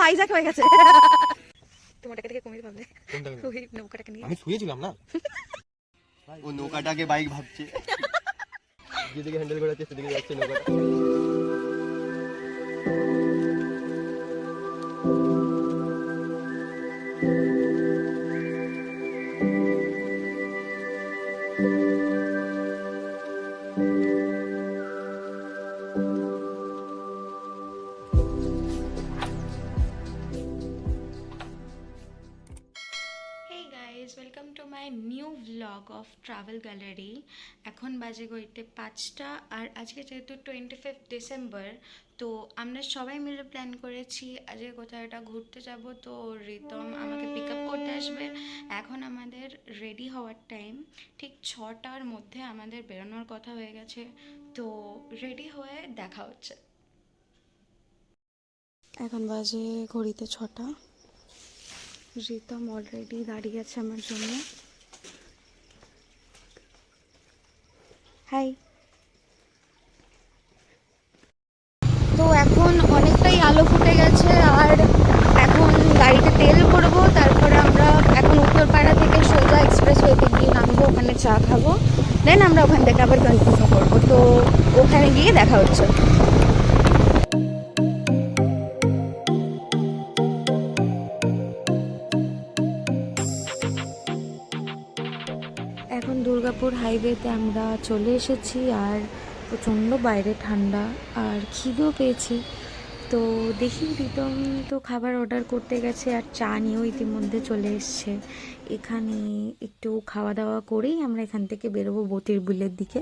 Hijack হয়ে গেছে। তোমারটাকে দেখে কুমির ভাবলে ওই নৌকাটাকে নিয়ে আমি শুয়েছিলাম না, ও নৌকাটাকে বাইক ভাবছে, যেদিকে হ্যান্ডেল ঘোরাচ্ছে সেদিকে যাচ্ছে নৌকাটা। Hey guys, welcome to my new vlog of travel gallery. এখন বাজে ঘড়িতে 5টা, আর আজকে যেহেতু 25 ডিসেম্বর, তো আমরা সবাই মিলে প্ল্যান করেছি আজকে কোথাও একটা ঘুরতে যাব। তো রিতম আমাকে পিক আপ করতে আসবে। এখন আমাদের রেডি হওয়ার টাইম, ঠিক 6টার মধ্যে আমাদের বেরোনোর কথা হয়ে গেছে। তো রেডি হয়ে দেখা হচ্ছে। এখন বাজে ঘড়িতে 6টা। রিতম অলরেডি দাঁড়িয়ে আছে আমার জন্য। হাই। তো এখন অনেকটাই আলো ফুটে গেছে, আর এখন গাড়িতে তেল ভরবো। তারপরে আমরা এখন উত্তরপাড়া থেকে সোজা এক্সপ্রেসওয়েতে গিয়ে নামবো, ওখানে চা খাবো, দেন আমরা ওখান থেকে আবার কন্টিনিউ করবো। তো ওখানে গিয়ে দেখা হচ্ছে। এখন দুর্গাপুর হাইওয়েতে আমরা চলে এসেছি, আর প্রচণ্ড বাইরে ঠান্ডা, আর খিদেও পেয়েছি। তো দেখি রিতম তো খাবার অর্ডার করতে গেছে, আর চা নিয়েও ইতিমধ্যে চলে এসছে। এখানে একটু খাওয়া দাওয়া করেই আমরা এখান থেকে বেরোবো বতির বিলের দিকে।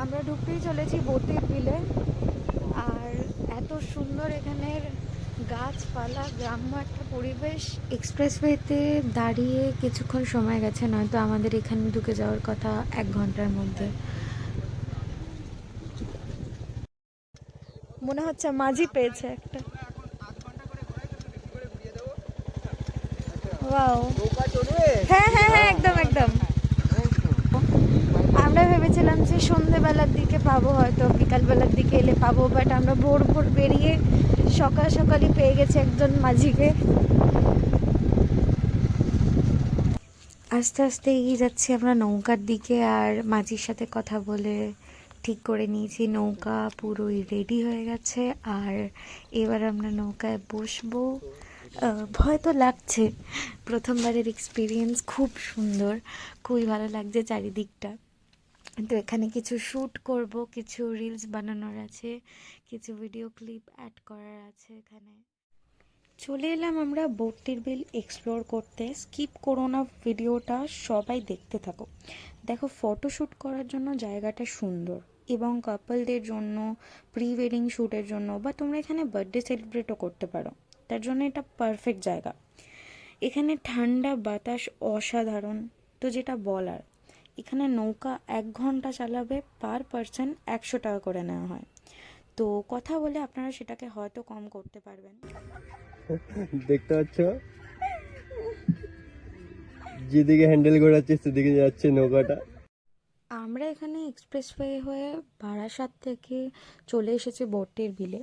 আমরা ঢুকতেই চলেছি বতির বিলে, আর এত সুন্দর এখানের গাছপালা, গ্রাম্য একটা পরিবেশ। এক্সপ্রেসওয়েতে দাঁড়িয়ে কিছুক্ষণ সময় গেছে, নয়তো আমাদের এখানে ঢুকে যাওয়ার কথা 1 ঘন্টার মধ্যে। মনে হচ্ছে মাঝি পেয়েছে একটা। ওয়াও, হ্যাঁ হ্যাঁ হ্যাঁ, একদম একদম। আমরা ভেবেছিলাম যে সন্ধেবেলার দিকে পাবো, হয়তো বিকালবেলার দিকে এলে পাবো, বাট আমরা ভোর ভোর বেরিয়ে সকাল সকালই পেয়ে গেছি একজন মাঝিকে। আস্তে আস্তে এগিয়ে যাচ্ছি আমরা নৌকার দিকে, আর মাঝির সাথে কথা বলে ঠিক করে নিয়েছি নৌকা পুরোই রেডি হয়ে গেছে, আর এবার আমরা নৌকায় বসবো। ভয় তো লাগছে, প্রথমবারের এক্সপিরিয়েন্স খুব সুন্দর, খুবই ভালো লাগছে চারিদিকটা। তো এখানে কিছু শ্যুট করব, কিছু রিলস বানানোর আছে, কিছু ভিডিও ক্লিপ অ্যাড করার আছে। এখানে চলে এলাম আমরা বর্তির বিল এক্সপ্লোর করতে। স্কিপ করো না ভিডিওটা, সবাই দেখতে থাকো। দেখো, ফটোশ্যুট করার জন্য জায়গাটা সুন্দর, এবং কাপলদের জন্য, প্রি ওয়েডিং শ্যুটের জন্য, বা তোমরা এখানে বার্থডে সেলিব্রেটও করতে পারো, তার জন্য এটা পারফেক্ট জায়গা। এখানে ঠান্ডা বাতাস অসাধারণ। তো যেটা বলার, এখানে নৌকা 1 ঘন্টা চালাবে, পার পারসন 100 টাকা করে নেওয়া হয়। তো কথা বলে আপনারা সেটাকে হয়তো কম করতে পারবেন। দেখতে পাচ্ছ, যেদিকে হ্যান্ডেল ঘোরাচ্ছে সেদিকে যাচ্ছে নৌকাটা। আমরা এখানে এক্সপ্রেসওয়ে হয়ে বারাসাত থেকে চলে এসেছি বর্তির বিলে।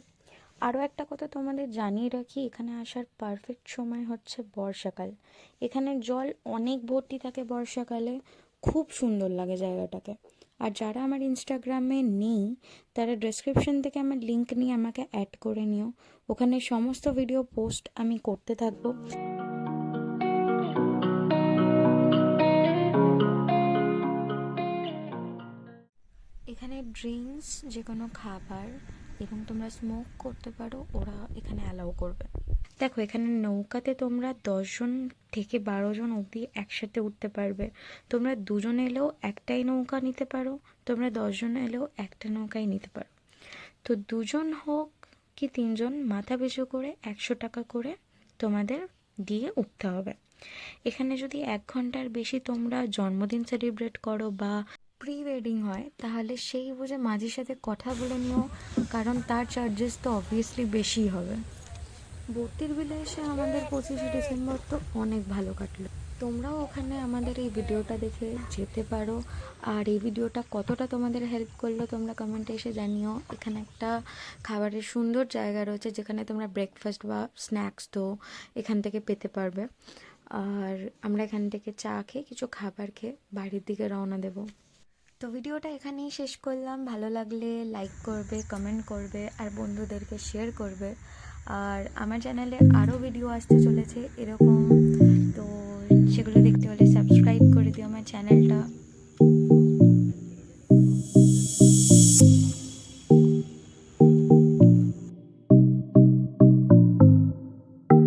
আরও একটা কথা তোমাদের জানিয়ে রাখি, এখানে আসার পারফেক্ট সময় হচ্ছে বর্ষাকাল। এখানে জল অনেক ভর্তি থাকে বর্ষাকালে, খুব সুন্দর লাগে জায়গাটাকে। আর যারা আমার ইনস্টাগ্রামে নেই, তারা ডেসক্রিপশন থেকে আমার লিঙ্ক নিয়ে আমাকে অ্যাড করে নিও, ওখানে সমস্ত ভিডিও পোস্ট আমি করতে থাকবো। এখানে ড্রিঙ্কস, যে কোনো খাবার এবং তোমরা স্মোক করতে পারো, ওরা এখানে অ্যালাউ করবে। দেখো, এখানে নৌকাতে তোমরা 10 জন থেকে 12 জন অবধি একসাথে উঠতে পারবে। তোমরা 2 জন এলেও একটাই নৌকা নিতে পারো, তোমরা 10 জন এলেও একটা নৌকাই নিতে পারো। তো 2 জন হোক কি 3 জন, মাথা পিছু করে 100 টাকা করে তোমাদের দিয়ে উঠতে হবে। এখানে যদি 1 ঘন্টার বেশি তোমরা জন্মদিন সেলিব্রেট করো বা প্রি ওয়েডিং হয়, তাহলে সেই বুঝে মাঝির সাথে কথা বলে নিও, কারণ তার চার্জেস তো অবভিয়াসলি বেশি হবে। ভর্তির বিলে এসে আমাদের 25শে ডিসেম্বর তো অনেক ভালো কাটলো। তোমরাও ওখানে আমাদের এই ভিডিওটা দেখে যেতে পারো। আর এই ভিডিওটা কতটা তোমাদের হেল্প করলো তোমরা কমেন্টে এসে জানিও। এখানে একটা খাবারের সুন্দর জায়গা রয়েছে যেখানে তোমরা ব্রেকফাস্ট বা স্ন্যাক্স তো এখান থেকে পেতে পারবে। আর আমরা এখান থেকে চা খেয়ে কিছু খাবার খেয়ে বাড়ির দিকে রওনা দেবো। তো ভিডিওটা এখানেই শেষ করলাম। ভালো লাগলে লাইক করবে, কমেন্ট করবে আর বন্ধুদেরকে শেয়ার করবে। আর আমার চ্যানেলে আরও ভিডিও আসতে চলেছে এরকম, তো সেগুলো দেখতে হলে সাবস্ক্রাইব করে দিও আমার চ্যানেলটা।